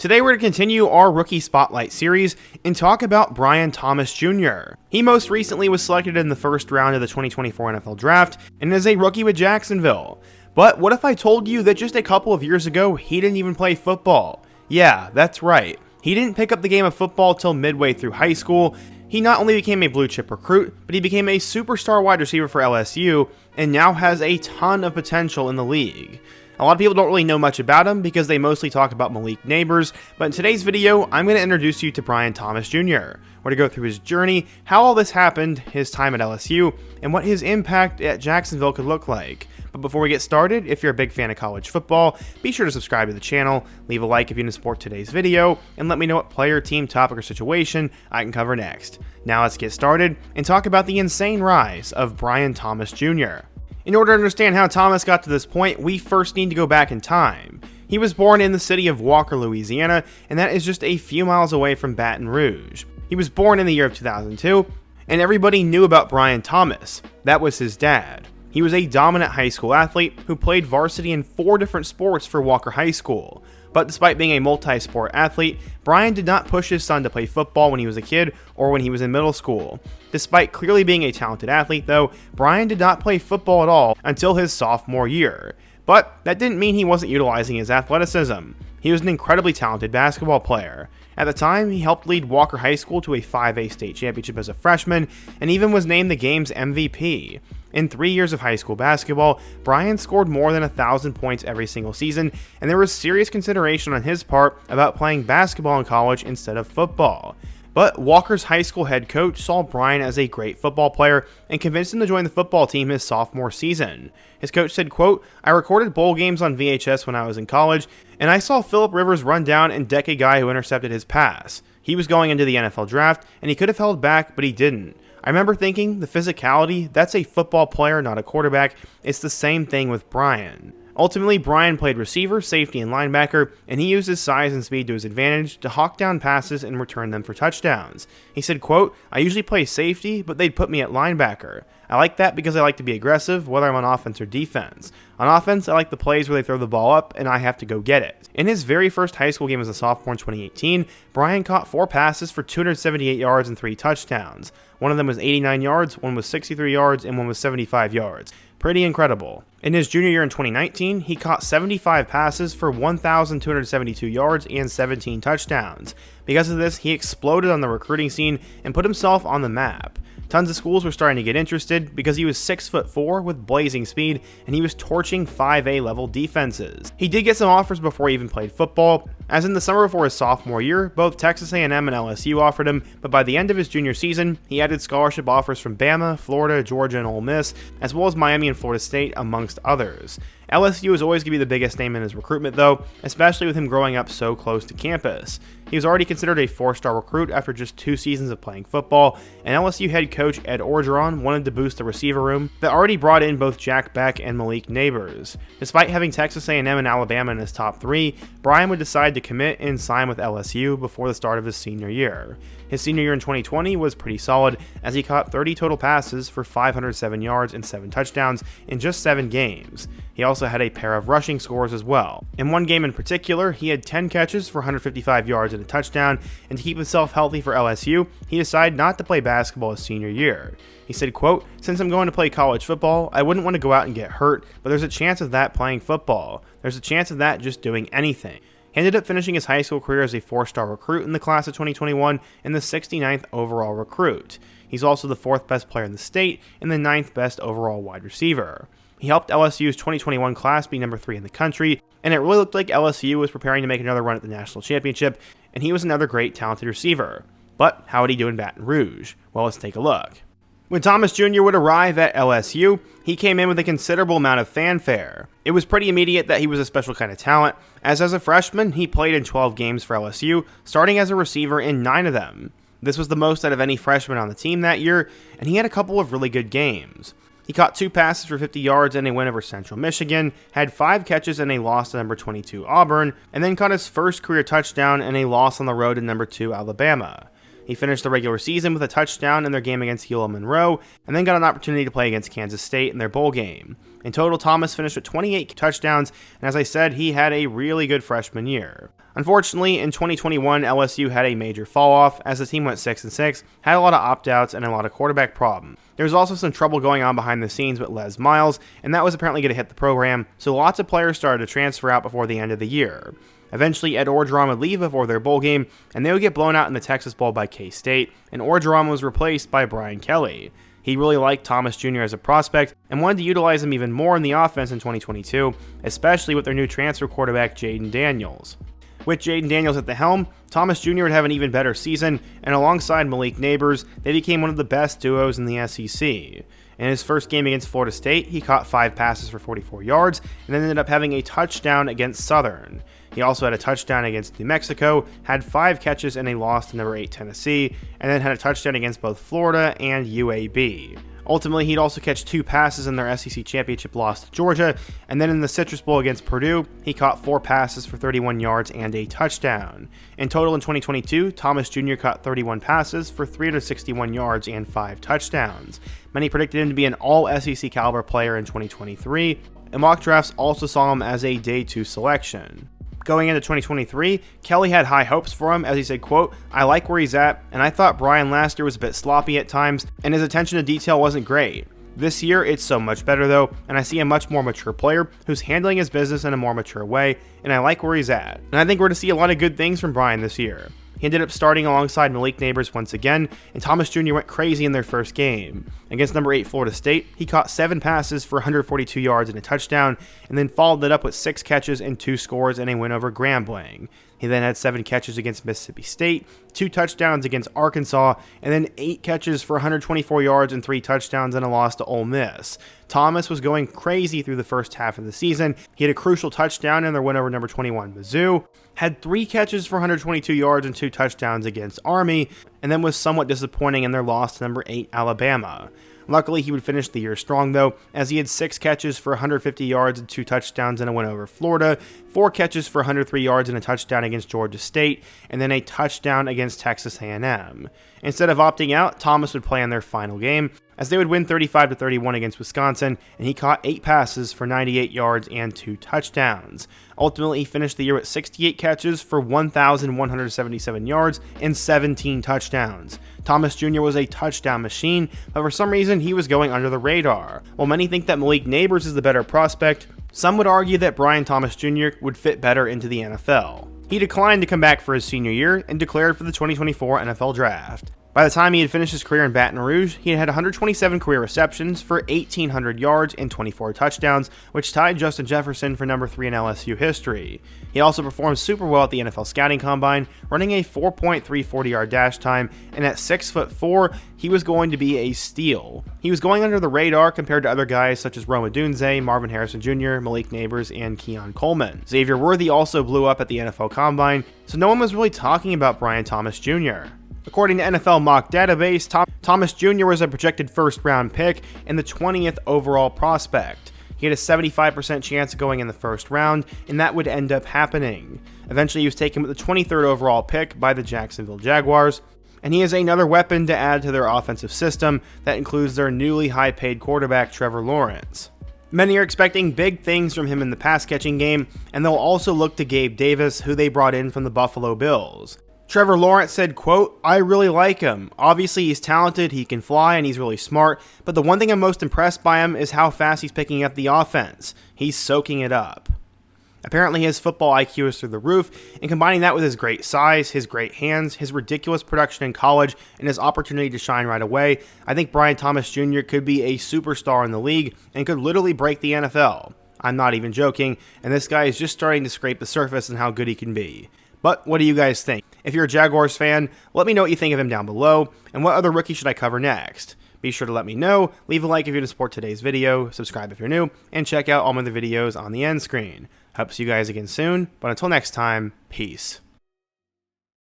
Today we're going to continue our Rookie Spotlight series and talk about Brian Thomas Jr. He most recently was selected in the first round of the 2024 NFL Draft and is a rookie with Jacksonville. But what if I told you that just a couple of years ago he didn't even play football? Yeah, that's right. He didn't pick up the game of football till midway through high school. He not only became a blue chip recruit, but he became a superstar wide receiver for LSU and now has a ton of potential in the league. A lot of people don't really know much about him because they mostly talk about Malik Nabers, but in today's video, I'm going to introduce you to Brian Thomas Jr. We're going to go through his journey, how all this happened, his time at LSU, and what his impact at Jacksonville could look like. But before we get started, if you're a big fan of college football, be sure to subscribe to the channel, leave a like if you want to support today's video, and let me know what player, team, topic, or situation I can cover next. Now let's get started and talk about the insane rise of Brian Thomas Jr. In order to understand how Thomas got to this point, we first need to go back in time. He was born in the city of Walker, Louisiana, and that is just a few miles away from Baton Rouge. He was born in the year of 2002, and everybody knew about Brian Thomas. That was his dad. He was a dominant high school athlete who played varsity in 4 different sports for Walker High School. But despite being a multi-sport athlete, Brian did not push his son to play football when he was a kid or when he was in middle school. Despite clearly being a talented athlete though, Brian did not play football at all until his sophomore year. But that didn't mean he wasn't utilizing his athleticism. He was an incredibly talented basketball player. At the time, he helped lead Walker High School to a 5A state championship as a freshman, and even was named the game's MVP. In 3 years of high school basketball, Brian scored more than 1,000 points every single season, and there was serious consideration on his part about playing basketball in college instead of football. But Walker's high school head coach saw Brian as a great football player and convinced him to join the football team his sophomore season. His coach said, quote, "I recorded bowl games on VHS when I was in college, and I saw Phillip Rivers run down and deck a guy who intercepted his pass. He was going into the NFL draft, and he could have held back, but he didn't. I remember thinking, the physicality, that's a football player, not a quarterback. It's the same thing with Brian." Ultimately, Brian played receiver, safety, and linebacker, and he used his size and speed to his advantage to hawk down passes and return them for touchdowns. He said, quote, "I usually play safety, but they'd put me at linebacker. I like that because I like to be aggressive, whether I'm on offense or defense. On offense, I like the plays where they throw the ball up and I have to go get it." In his very first high school game as a sophomore in 2018, Brian caught 4 passes for 278 yards and 3 touchdowns. One of them was 89 yards, one was 63 yards, and one was 75 yards. Pretty incredible. In his junior year in 2019, he caught 75 passes for 1,272 yards and 17 touchdowns. Because of this, he exploded on the recruiting scene and put himself on the map. Tons of schools were starting to get interested because he was 6'4" with blazing speed and he was torching 5A level defenses. He did get some offers before he even played football, as in the summer before his sophomore year, both Texas A&M and LSU offered him, but by the end of his junior season, he added scholarship offers from Bama, Florida, Georgia, and Ole Miss, as well as Miami and Florida State, amongst others. LSU is always going to be the biggest name in his recruitment though, especially with him growing up so close to campus. He was already considered a 4-star recruit after just 2 seasons of playing football, and LSU head coach Ed Orgeron wanted to boost the receiver room that already brought in both Jack Beck and Malik Nabers. Despite having Texas A&M and Alabama in his top 3, Brian would decide to commit and sign with LSU before the start of his senior year. His senior year in 2020 was pretty solid, as he caught 30 total passes for 507 yards and 7 touchdowns in just 7 games. He also had a pair of rushing scores as well. In one game in particular, he had 10 catches for 155 yards and a touchdown, and to keep himself healthy for LSU, he decided not to play basketball his senior year. He said, quote, "Since I'm going to play college football, I wouldn't want to go out and get hurt, but there's a chance of that playing football. There's a chance of that just doing anything." He ended up finishing his high school career as a 4-star recruit in the class of 2021 and the 69th overall recruit. He's also the 4th best player in the state and the 9th best overall wide receiver. He helped LSU's 2021 class be number 3 in the country, and it really looked like LSU was preparing to make another run at the national championship, and he was another great talented receiver. But how would he do in Baton Rouge? Well, let's take a look. When Thomas Jr. would arrive at LSU, he came in with a considerable amount of fanfare. It was pretty immediate that he was a special kind of talent, as a freshman, he played in 12 games for LSU, starting as a receiver in 9 of them. This was the most out of any freshman on the team that year, and he had a couple of really good games. He caught 2 passes for 50 yards in a win over Central Michigan, had 5 catches in a loss to number 22 Auburn, and then caught his first career touchdown in a loss on the road to number 2 Alabama. He finished the regular season with a touchdown in their game against Hilo Monroe, and then got an opportunity to play against Kansas State in their bowl game. In total, Thomas finished with 28 touchdowns, and as I said, he had a really good freshman year. Unfortunately, in 2021, LSU had a major fall-off as the team went 6-6, had a lot of opt-outs, and a lot of quarterback problems. There was also some trouble going on behind the scenes with Les Miles, and that was apparently going to hit the program, so lots of players started to transfer out before the end of the year. Eventually, Ed Orgeron would leave before their bowl game, and they would get blown out in the Texas Bowl by K-State, and Orgeron was replaced by Brian Kelly. He really liked Thomas Jr. as a prospect, and wanted to utilize him even more in the offense in 2022, especially with their new transfer quarterback Jaden Daniels. With Jaden Daniels at the helm, Thomas Jr. would have an even better season, and alongside Malik Nabers, they became one of the best duos in the SEC. In his first game against Florida State, he caught 5 passes for 44 yards, and then ended up having a touchdown against Southern. He also had a touchdown against New Mexico, had 5 catches in a loss to number 8 Tennessee, and then had a touchdown against both Florida and UAB. Ultimately, he'd also catch 2 passes in their SEC championship loss to Georgia, and then in the Citrus Bowl against Purdue, he caught 4 passes for 31 yards and a touchdown. In total in 2022, Thomas Jr. caught 31 passes for 361 yards and 5 touchdowns. Many predicted him to be an all-SEC caliber player in 2023, and mock drafts also saw him as a Day 2 selection. Going into 2023, Kelly had high hopes for him as he said, quote, "I like where he's at, and I thought Brian last year was a bit sloppy at times, and his attention to detail wasn't great. This year, it's so much better though, and I see a much more mature player who's handling his business in a more mature way, and I like where he's at." And I think we're going to see a lot of good things from Brian this year. He ended up starting alongside Malik Nabers once again, and Thomas Jr. went crazy in their first game. Against number 8 Florida State, he caught 7 passes for 142 yards and a touchdown, and then followed it up with 6 catches and 2 scores and a win over Grambling. He then had 7 catches against Mississippi State, 2 touchdowns against Arkansas, and then 8 catches for 124 yards and 3 touchdowns and a loss to Ole Miss. Thomas was going crazy through the first half of the season. He had a crucial touchdown in their win over number 21 Mizzou, had 3 catches for 122 yards and 2 touchdowns against Army, and then was somewhat disappointing in their loss to number 8 Alabama. Luckily, he would finish the year strong, though, as he had 6 catches for 150 yards and 2 touchdowns and a win over Florida, 4 catches for 103 yards and a touchdown against Georgia State, and then a touchdown against Texas A&M. Instead of opting out, Thomas would play in their final game, as they would win 35-31 against Wisconsin, and he caught 8 passes for 98 yards and 2 touchdowns. Ultimately, he finished the year with 68 catches for 1,177 yards and 17 touchdowns. Thomas Jr. was a touchdown machine, but for some reason he was going under the radar. While many think that Malik Nabers is the better prospect, some would argue that Brian Thomas Jr. would fit better into the NFL. He declined to come back for his senior year and declared for the 2024 NFL Draft. By the time he had finished his career in Baton Rouge, he had 127 career receptions for 1,800 yards and 24 touchdowns, which tied Justin Jefferson for number 3 in LSU history. He also performed super well at the NFL Scouting Combine, running a 4.3 40-yard dash time, and at 6'4", he was going to be a steal. He was going under the radar compared to other guys such as Rome Odunze, Marvin Harrison Jr., Malik Nabers, and Keon Coleman. Xavier Worthy also blew up at the NFL Combine, so no one was really talking about Brian Thomas Jr. According to NFL Mock Database, Thomas Jr. was a projected first-round pick and the 20th overall prospect. He had a 75% chance of going in the first round, and that would end up happening. Eventually, he was taken with the 23rd overall pick by the Jacksonville Jaguars, and he is another weapon to add to their offensive system that includes their newly high-paid quarterback Trevor Lawrence. Many are expecting big things from him in the pass-catching game, and they'll also look to Gabe Davis, who they brought in from the Buffalo Bills. Trevor Lawrence said, quote, "I really like him. Obviously, he's talented, he can fly, and he's really smart, but the one thing I'm most impressed by him is how fast he's picking up the offense. He's soaking it up." Apparently, his football IQ is through the roof, and combining that with his great size, his great hands, his ridiculous production in college, and his opportunity to shine right away, I think Brian Thomas Jr. could be a superstar in the league and could literally break the NFL. I'm not even joking, and this guy is just starting to scrape the surface on how good he can be. But what do you guys think? If you're a Jaguars fan, let me know what you think of him down below, and what other rookie should I cover next? Be sure to let me know, leave a like if you're to support today's video, subscribe if you're new, and check out all my other videos on the end screen. Hope to see you guys again soon, but until next time, peace.